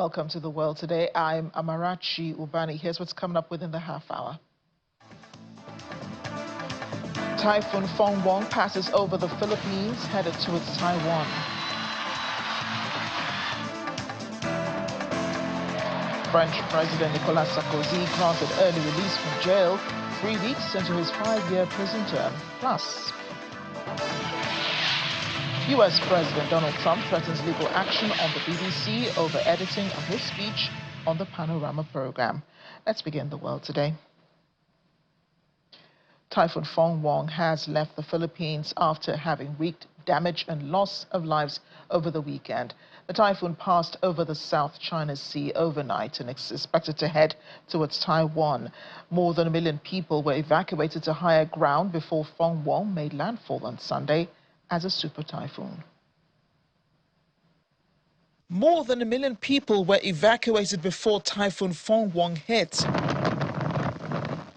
Welcome to the World Today. I'm Amarachi Ubani. Here's what's coming up within the half hour. Typhoon Fong passes over the Philippines, headed towards Taiwan. French President Nicolas Sarkozy granted early release from jail 3 weeks into his 5-year prison term. Plus, U.S. President Donald Trump threatens legal action on the BBC over editing of his speech on the Panorama program. Let's begin the World Today. Typhoon Fong has left the Philippines after having wreaked damage and loss of lives over the weekend. The typhoon passed over the South China Sea overnight and is expected to head towards Taiwan. More than 1 million people were evacuated to higher ground before Fong made landfall on Sunday as a super typhoon. More than 1 million people were evacuated before Typhoon Fong hit.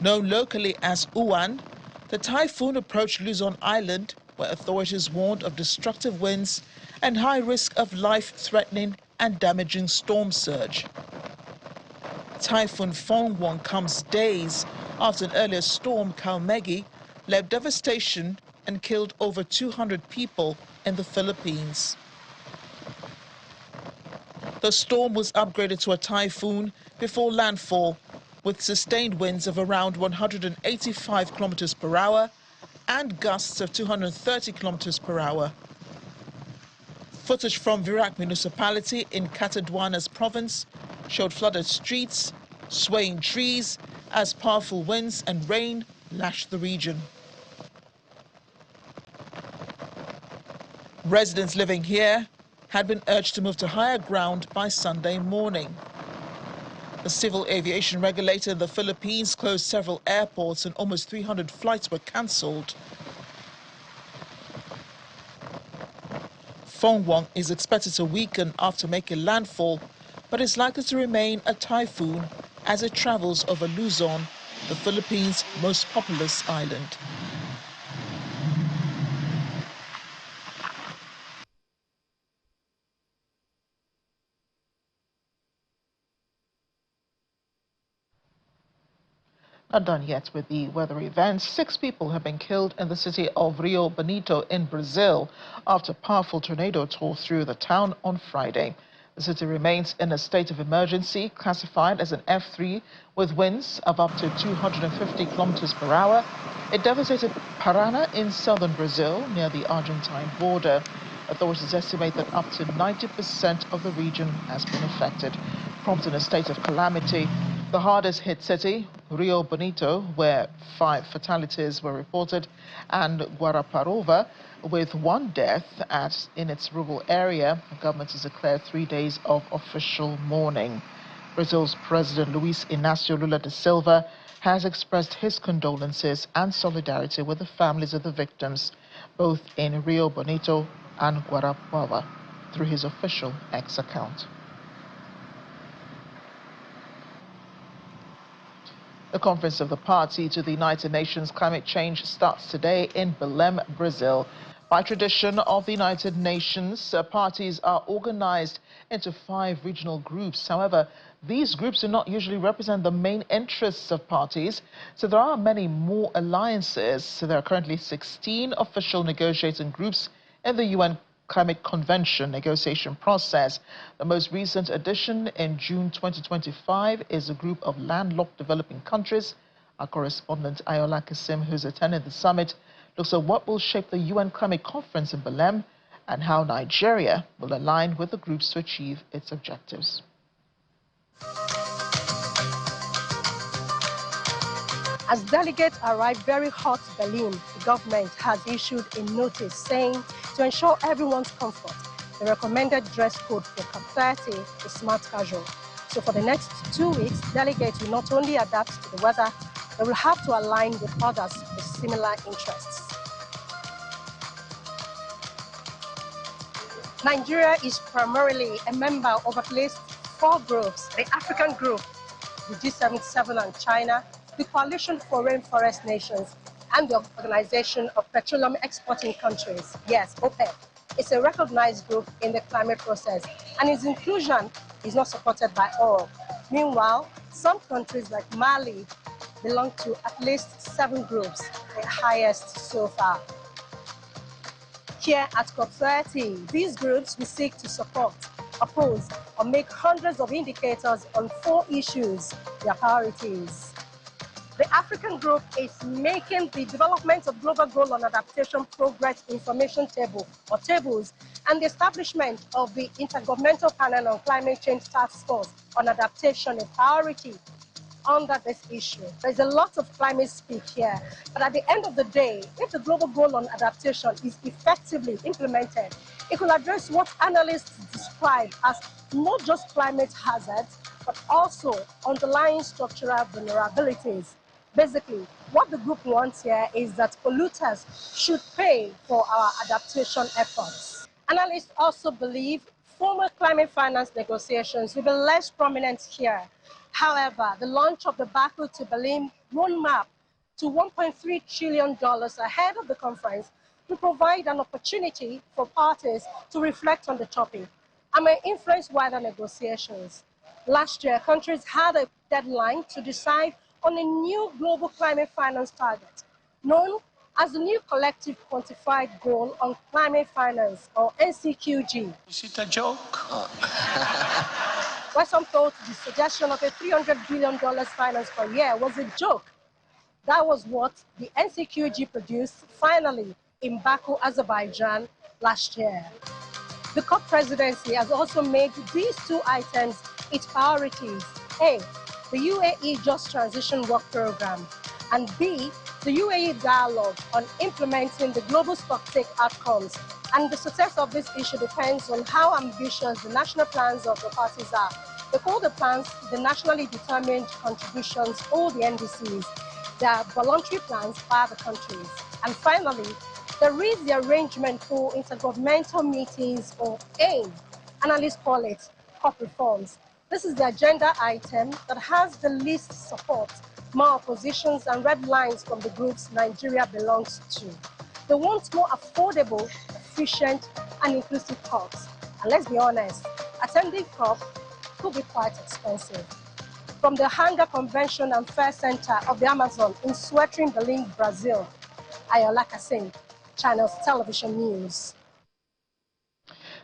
Known locally as Uwan, the typhoon approached Luzon Island, where authorities warned of destructive winds and high risk of life-threatening and damaging storm surge. Typhoon Fong comes days after an earlier storm, Kaumegi, left devastation and killed over 200 people in the Philippines. The storm was upgraded to a typhoon before landfall, with sustained winds of around 185 kilometers per hour and gusts of 230 kilometers per hour. Footage from Virac municipality in Catanduanes province showed flooded streets, swaying trees as powerful winds and rain lashed the region. Residents living here had been urged to move to higher ground by Sunday morning. The civil aviation regulator in the Philippines closed several airports and almost 300 flights were cancelled. Fong is expected to weaken after making landfall, but is likely to remain a typhoon as it travels over Luzon, the Philippines' most populous island. Not done yet with the weather events. 6 people have been killed in the city of Rio Bonito in Brazil after a powerful tornado tore through the town on Friday. The city remains in a state of emergency, classified as an F3, with winds of up to 250 kilometers per hour. It devastated Paraná in southern Brazil, near the Argentine border. Authorities estimate that up to 90% of the region has been affected, prompting a state of calamity. The hardest hit city, Rio Bonito, where 5 fatalities were reported, and Guaraparova, with 1 death in its rural area. The government has declared 3 days of official mourning. Brazil's President Luiz Inácio Lula da Silva has expressed his condolences and solidarity with the families of the victims, both in Rio Bonito and Guarapuava, through his official X account. The Conference of the Party to the United Nations Climate Change starts today in Belém, Brazil. By tradition of the United Nations, parties are organized into 5 regional groups. However, these groups do not usually represent the main interests of parties, so there are many more alliances. So there are currently 16 official negotiating groups in the UN Climate Convention negotiation process. The most recent addition in June 2025 is a group of landlocked developing countries. Our correspondent Ayola Kasim, who's attended the summit, looks at what will shape the UN Climate Conference in Belém and how Nigeria will align with the groups to achieve its objectives. As delegates arrive very hot to Berlin, the government has issued a notice saying to ensure everyone's comfort, the recommended dress code for COP30 is smart casual. So for the next 2 weeks, delegates will not only adapt to the weather, they will have to align with others with similar interests. Nigeria is primarily a member of at least 4 groups: the African group, the G77 and China, the Coalition for Rainforest Nations, and the Organization of Petroleum Exporting Countries, yes, OPEC. It's a recognized group in the climate process, and its inclusion is not supported by all. Meanwhile, some countries like Mali belong to at least 7 groups, the highest so far. Here at COP30, these groups will seek to support, oppose, or make hundreds of indicators on 4 issues, their priorities. The African group is making the development of global goal on adaptation progress information table, or tables, and the establishment of the Intergovernmental Panel on Climate Change Task Force on Adaptation a priority under this issue. There's a lot of climate speak here, but at the end of the day, if the global goal on adaptation is effectively implemented, it will address what analysts describe as not just climate hazards, but also underlying structural vulnerabilities. Basically, what the group wants here is that polluters should pay for our adaptation efforts. Analysts also believe formal climate finance negotiations will be less prominent here. However, the launch of the Baku to Berlin roadmap to $1.3 trillion ahead of the conference will provide an opportunity for parties to reflect on the topic and may influence wider negotiations. Last year, countries had a deadline to decide on a new global climate finance target, known as the new Collective Quantified Goal on Climate Finance, or NCQG. Is it a joke? Where some thought the suggestion of a $300 billion finance per year was a joke. That was what the NCQG produced finally in Baku, Azerbaijan last year. The COP presidency has also made these 2 items its priorities. A, the UAE Just Transition Work Program, and B, the UAE Dialogue on implementing the global stocktake outcomes. And the success of this issue depends on how ambitious the national plans of the parties are. They call the plans the Nationally Determined Contributions, or the NDCs. They are voluntary plans by the countries. And finally, there is the arrangement for intergovernmental meetings, or AIM. Analysts call it COP reforms. This is the agenda item that has the least support, more oppositions and red lines from the groups Nigeria belongs to. They want more affordable, efficient, and inclusive talks. And let's be honest, attending COP could be quite expensive. From the Hunger Convention and Fair Center of the Amazon in Suétrim, Berlin, Brazil, Ayola Kassim, Channels Television News.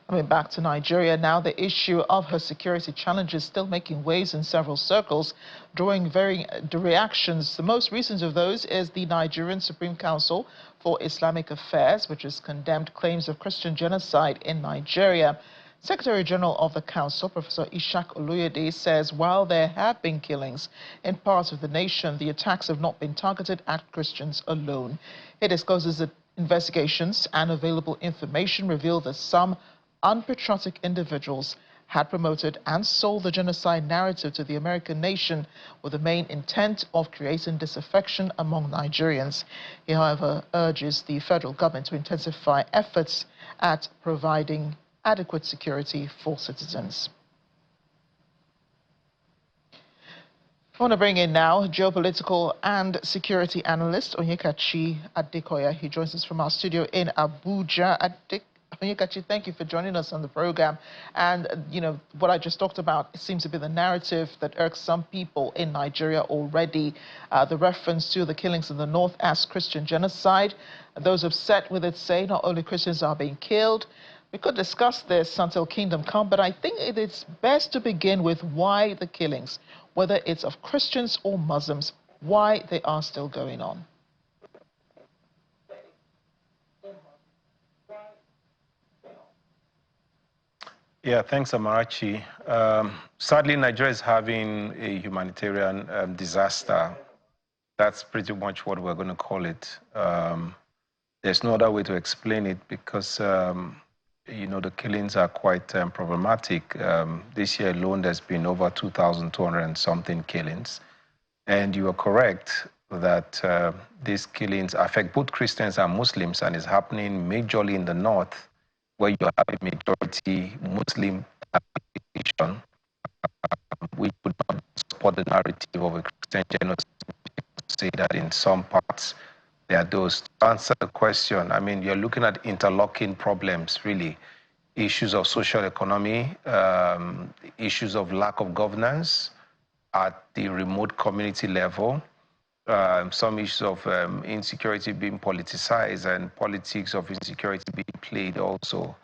Coming back to Nigeria now, the issue of her security challenges still making waves in several circles, drawing varying reactions. The most recent of those is the Nigerian Supreme Council for Islamic Affairs, which has condemned claims of Christian genocide in Nigeria. Secretary General of the Council, Professor Ishaq Oluyede, says while there have been killings in parts of the nation, the attacks have not been targeted at Christians alone. He discloses that investigations and available information reveal that some unpatriotic individuals had promoted and sold the genocide narrative to the American nation with the main intent of creating disaffection among Nigerians. He, however, urges the federal government to intensify efforts at providing adequate security for citizens. I want to bring in now geopolitical and security analyst Onyekachi Adekoya. He joins us from our studio in Abuja. Onyekachi, thank you for joining us on the program. And, you know, what I just talked about, it seems to be the narrative that irks some people in Nigeria already. The reference to the killings in the north as Christian genocide. Those upset with it say not only Christians are being killed. We could discuss this until kingdom come, but I think it is best to begin with why the killings, whether it's of Christians or Muslims, why they are still going on. Yeah, thanks, Amarachi. Sadly, Nigeria is having a humanitarian disaster. That's pretty much what we're going to call it. There's no other way to explain it because, you know, the killings are quite problematic. This year alone, there's been over 2,200 and something killings. And you are correct that these killings affect both Christians and Muslims, and is happening majorly in the north, where you have a majority Muslim population. We would not support the narrative of a Christian genocide, say that in some parts there are those. To answer the question, I mean, you're looking at interlocking problems, really. issues of social economy, issues of lack of governance at the remote community level, some issues of insecurity being politicized and politics of insecurity being played also.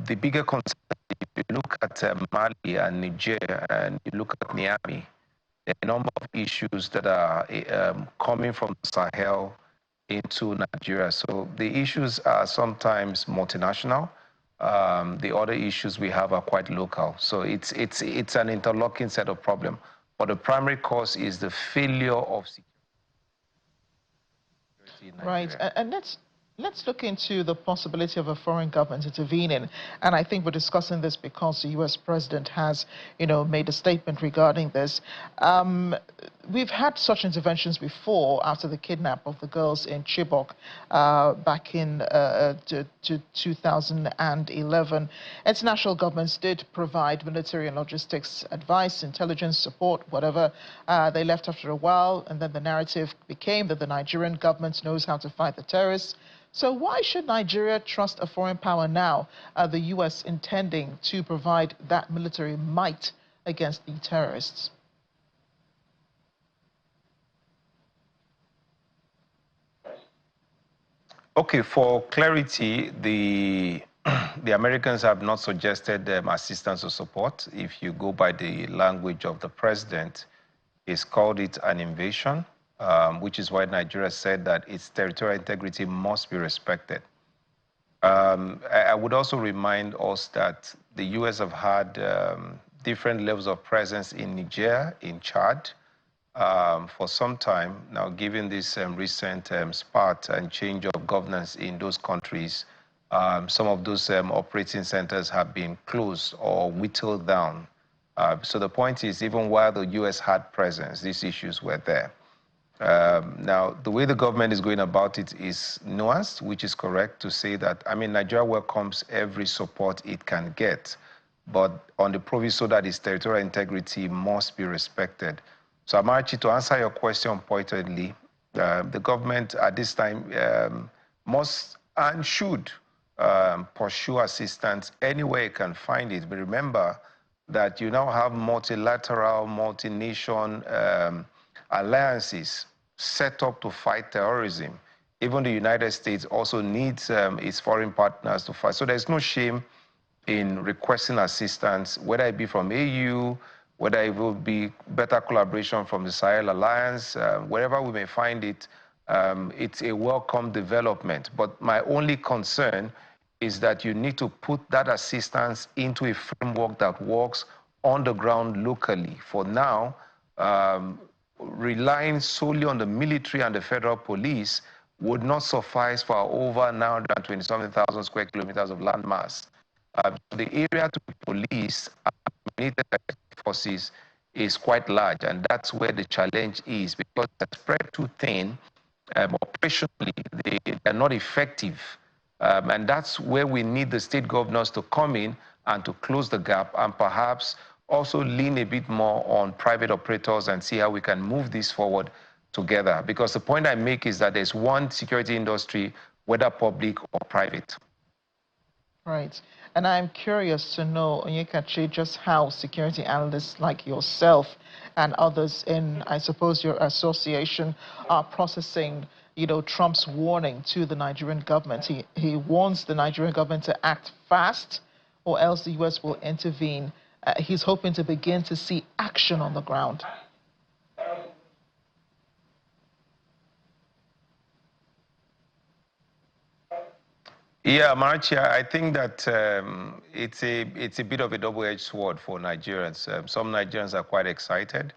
The bigger concern, if you look at Mali and Niger and you look at Niamey, there are a number of issues that are coming from the Sahel into Nigeria. So the issues are sometimes multinational. The other issues we have are quite local. So it's an interlocking set of problems. But the primary cause is the failure of security in Nigeria. Right, and let's look into the possibility of a foreign government intervening. And I think we're discussing this because the U.S. president has, made a statement regarding this. We've had such interventions before after the kidnap of the girls in Chibok back in 2011. International governments did provide military and logistics advice, intelligence support, whatever. They left after a while, and then the narrative became that the Nigerian government knows how to fight the terrorists. So why should Nigeria trust a foreign power now, the U.S. intending to provide that military might against the terrorists? Okay, for clarity, the Americans have not suggested assistance or support. If you go by the language of the president, he's called it an invasion, which is why Nigeria said that its territorial integrity must be respected. I would also remind us that the U.S. have had different levels of presence in Niger, in Chad, for some time now. Given this recent spat and change of governance in those countries, some of those operating centers have been closed or whittled down. So the point is, even while the U.S. had presence, these issues were there. Now, the way the government is going about it is nuanced, which is correct to say that, Nigeria welcomes every support it can get, but on the proviso that its territorial integrity must be respected. So, Amachi, to answer your question pointedly, the government at this time must and should pursue assistance anywhere it can find it. But remember that you now have multilateral, multi-nation alliances set up to fight terrorism. Even the United States also needs its foreign partners to fight. So there's no shame in requesting assistance, whether it be from AU, whether it will be better collaboration from the Sahel Alliance, wherever we may find it. It's a welcome development. But my only concern is that you need to put that assistance into a framework that works on the ground locally. For now, relying solely on the military and the federal police would not suffice for our over now than 27,000 square kilometers of landmass. The area to be policed and forces is quite large, and that's where the challenge is, because they're spread too thin. Operationally, they're not effective. And that's where we need the state governors to come in and to close the gap, and perhaps also lean a bit more on private operators and see how we can move this forward together. Because the point I make is that there's one security industry, whether public or private. Right. And I'm curious to know, Onyekachi, just how security analysts like yourself and others in, I suppose, your association are processing, Trump's warning to the Nigerian government. He warns the Nigerian government to act fast or else the U.S. will intervene. He's hoping to begin to see action on the ground. Yeah, Marcia, I think that it's a bit of a double-edged sword for Nigerians. Some Nigerians are quite excited.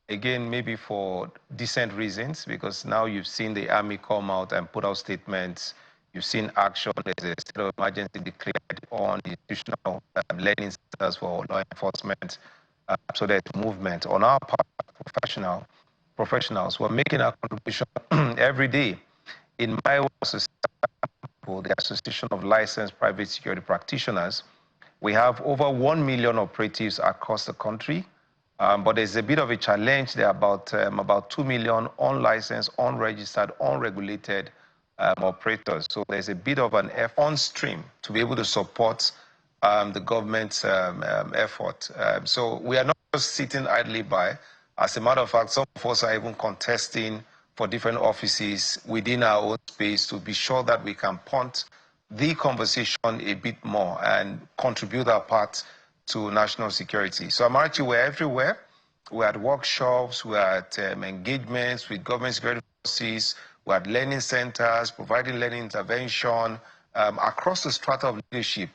Again, maybe for decent reasons, because now you've seen the army come out and put out statements. You've seen action. There's a state of emergency declared on institutional learning centers for law enforcement. So there's movement. On our part, professionals, we're making our contribution every day. In my society, the Association of Licensed Private Security Practitioners, we have over 1 million operatives across the country. But there's a bit of a challenge. There are about 2 million unlicensed, unregistered, unregulated operators. So there's a bit of an on stream to be able to support the government's effort. So we are not just sitting idly by. As a matter of fact, some of us are even contesting for different offices within our own space to be sure that we can punt the conversation a bit more and contribute our part to national security. So Amarachi, we're everywhere. We're at workshops, we're at engagements with government security forces, we're at learning centers, providing learning intervention across the strata of leadership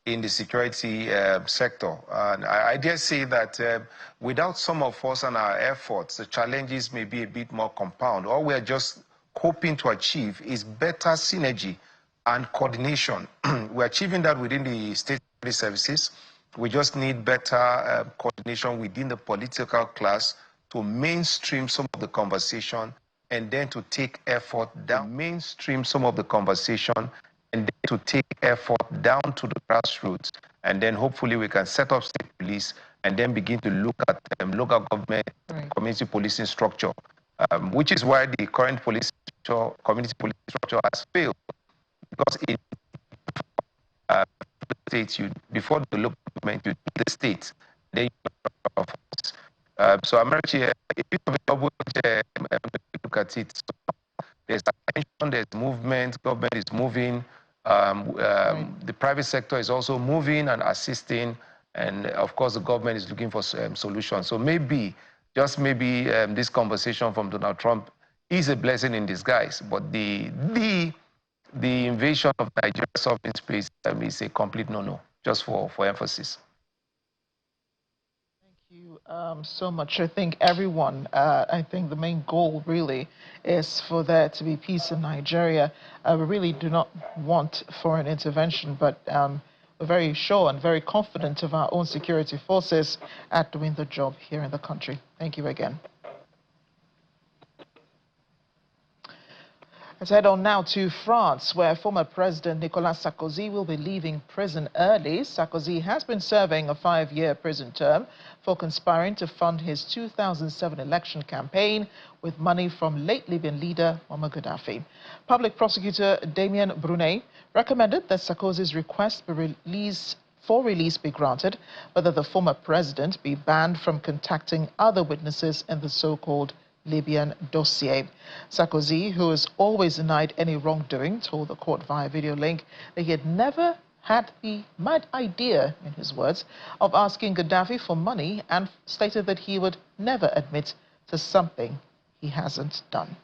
in the security sector. And I dare say that without some of us and our efforts, the challenges may be a bit more compound. All we're just hoping to achieve is better synergy and coordination. We're achieving that within the state security services. We just need better coordination within the political class to mainstream some of the conversation and then to take effort down, mainstream some of the conversation and then to take effort down to the grassroots. And then hopefully we can set up state police and then begin to look at local government, community policing structure, which is why the current police structure, community policing structure has failed. Because in the states, before the local government, you do the state, then you so America, a bit of a double look at it. So there's attention, there's movement, government is moving, the private sector is also moving and assisting, and of course the government is looking for solutions. So maybe, just maybe, this conversation from Donald Trump is a blessing in disguise, but the invasion of Nigeria's sovereign space is a complete no-no, just for emphasis. Thank you so much. I think everyone, I think the main goal really is for there to be peace in Nigeria. We really do not want foreign intervention, but we're very sure and very confident of our own security forces at doing the job here in the country. Thank you again. Let's head on now to France, where former President Nicolas Sarkozy will be leaving prison early. Sarkozy has been serving a 5-year prison term for conspiring to fund his 2007 election campaign with money from late Libyan leader Muammar Gaddafi. Public prosecutor Damien Brunet recommended that Sarkozy's request for release be granted, but that the former president be banned from contacting other witnesses in the so-called Libyan dossier. Sarkozy, who has always denied any wrongdoing, told the court via video link that he had never had the mad idea, in his words, of asking Gaddafi for money, and stated that he would never admit to something he hasn't done.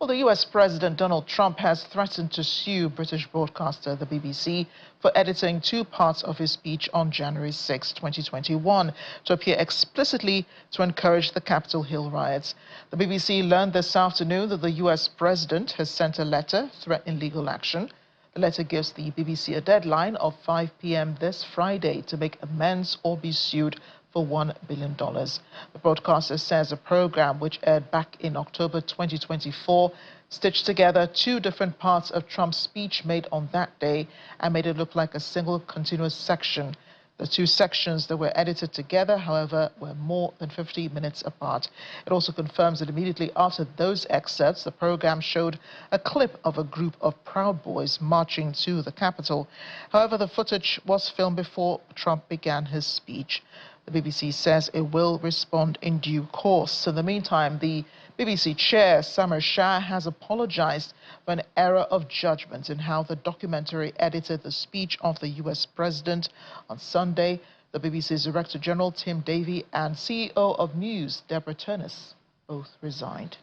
Well, the U.S. President Donald Trump has threatened to sue British broadcaster the BBC for editing 2 parts of his speech on January 6, 2021, to appear explicitly to encourage the Capitol Hill riots. The BBC learned this afternoon that the U.S. President has sent a letter threatening legal action. The letter gives the BBC a deadline of 5 p.m. this Friday to make amends or be sued for $1 billion. The broadcaster says a program which aired back in October 2024 stitched together 2 different parts of Trump's speech made on that day and made it look like a single continuous section. The 2 sections that were edited together, however, were more than 50 minutes apart. It also confirms that immediately after those excerpts, the program showed a clip of a group of Proud Boys marching to the Capitol. However, the footage was filmed before Trump began his speech. The BBC says it will respond in due course. In the meantime, the BBC chair, Samir Shah, has apologized for an error of judgment in how the documentary edited the speech of the U.S. president. On Sunday, the BBC's Director General, Tim Davie, and CEO of News, Deborah Turnus, both resigned.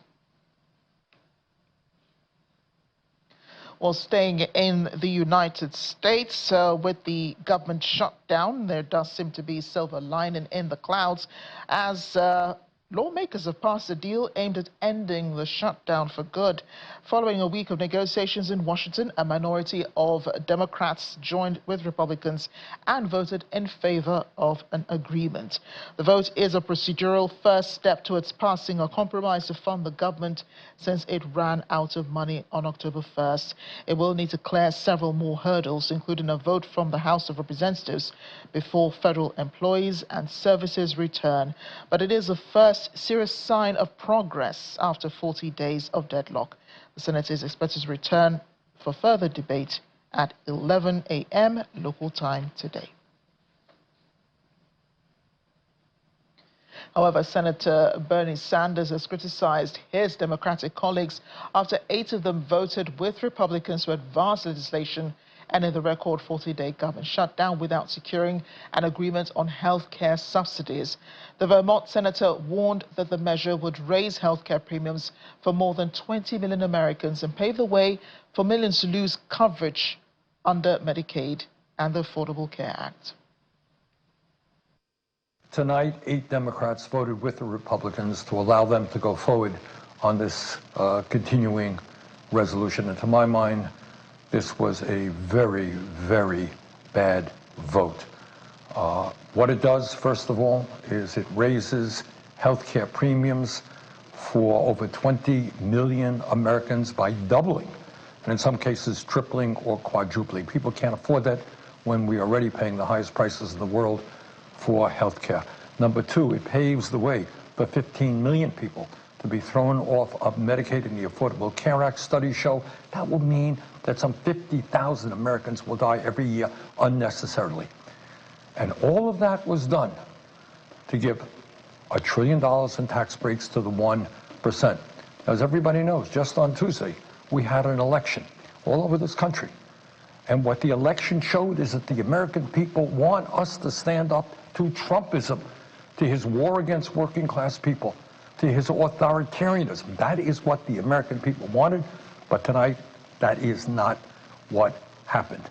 Well, staying in the United States, with the government shutdown, there does seem to be silver lining in the clouds as Lawmakers have passed a deal aimed at ending the shutdown for good. Following a week of negotiations in Washington, a minority of Democrats joined with Republicans and voted in favor of an agreement. The vote is a procedural first step towards passing a compromise to fund the government since it ran out of money on October 1st. It will need to clear several more hurdles, including a vote from the House of Representatives before federal employees and services return. But it is the first serious sign of progress after 40 days of deadlock. The Senate is expected to return for further debate at 11 a.m. local time today. However, Senator Bernie Sanders has criticized his Democratic colleagues after 8 of them voted with Republicans to advance legislation ending the record 40-day government shutdown without securing an agreement on health care subsidies. The Vermont senator warned that the measure would raise health care premiums for more than 20 million Americans and pave the way for millions to lose coverage under Medicaid and the Affordable Care Act. Tonight, 8 Democrats voted with the Republicans to allow them to go forward on this continuing resolution. And to my mind, this was a very, very bad vote. What it does, first of all, is it raises health care premiums for over 20 million Americans by doubling, and in some cases tripling or quadrupling. People can't afford that when we are already paying the highest prices in the world for health care. Number 2, it paves the way for 15 million people to be thrown off of Medicaid and the Affordable Care Act. Studies show that will mean that some 50,000 Americans will die every year unnecessarily. And all of that was done to give $1 trillion in tax breaks to the 1%. As everybody knows, just on Tuesday, we had an election all over this country. And what the election showed is that the American people want us to stand up to Trumpism, to his war against working class people, to his authoritarianism. That is what the American people wanted, but tonight, that is not what happened.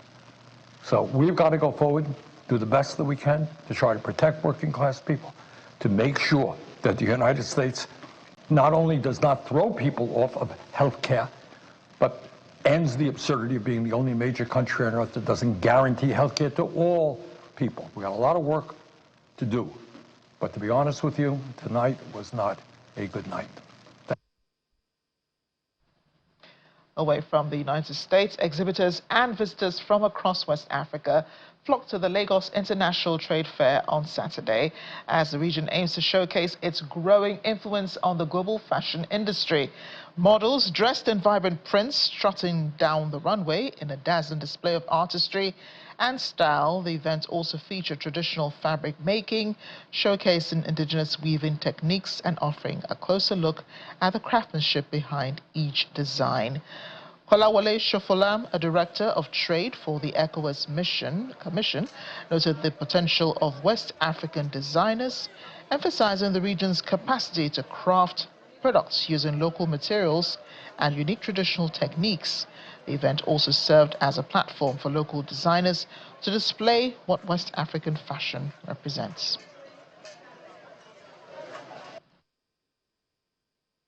So we've got to go forward, do the best that we can to try to protect working class people, to make sure that the United States not only does not throw people off of health care, but ends the absurdity of being the only major country on earth that doesn't guarantee health care to all people. We got a lot of work to do. But to be honest with you, tonight was not a good night. Away from the United States, exhibitors and visitors from across West Africa flocked to the Lagos International Trade Fair on Saturday as the region aims to showcase its growing influence on the global fashion industry. Models dressed in vibrant prints strutting down the runway in a dazzling display of artistry and style. The event also featured traditional fabric making, showcasing indigenous weaving techniques and offering a closer look at the craftsmanship behind each design. Kolawole Shofolam, a director of trade for the ECOWAS Commission, noted the potential of West African designers, emphasizing the region's capacity to craft products using local materials and unique traditional techniques. The event also served as a platform for local designers to display what West African fashion represents.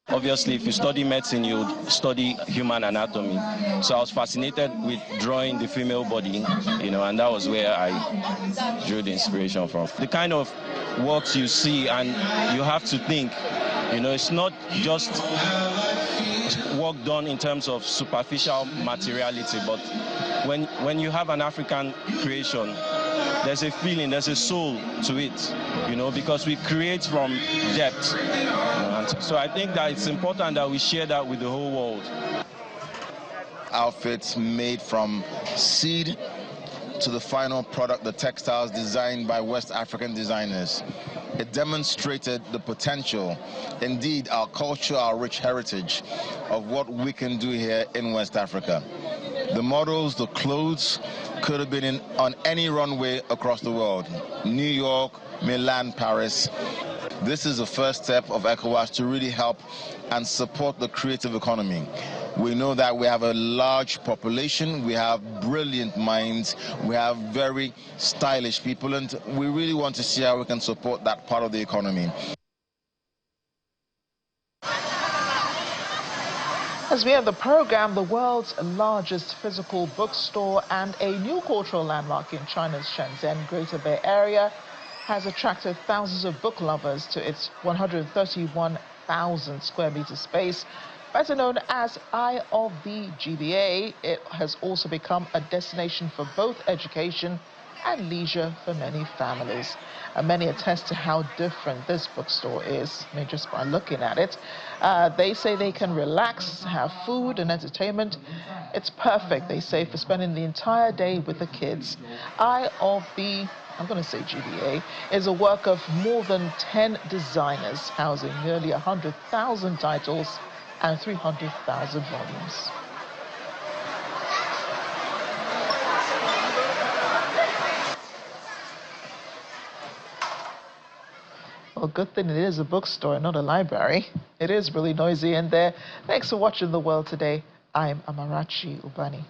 Obviously, if you study medicine, you study human anatomy. So I was fascinated with drawing the female body, and that was where I drew the inspiration from. The kind of works you see, and you have to think, it's not just work done in terms of superficial materiality, but when you have an African creation, there's a feeling, there's a soul to it, because we create from depth. And so I think that it's important that we share that with the whole world. Outfits made from seed to the final product, the textiles designed by West African designers. It demonstrated the potential, indeed our culture, our rich heritage of what we can do here in West Africa. The models, the clothes could have been on any runway across the world. New York, Milan, Paris. This is the first step of ECOWAS to really help and support the creative economy. We know that we have a large population, we have brilliant minds, we have very stylish people, and we really want to see how we can support that part of the economy. As we end the program, the world's largest physical bookstore and a new cultural landmark in China's Shenzhen Greater Bay Area has attracted thousands of book lovers to its 131,000 square meter space. Better known as Eye of the GBA, it has also become a destination for both education and leisure for many families. And many attest to how different this bookstore is, I mean, just by looking at it. They say they can relax, have food and entertainment. It's perfect, they say, for spending the entire day with the kids. Eye of the, I'm going to say GBA, is a work of more than 10 designers, housing nearly 100,000 titles and 300,000 volumes. Well, good thing it is a bookstore, not a library. It is really noisy in there. Thanks for watching The World Today. I'm Amarachi Ubani.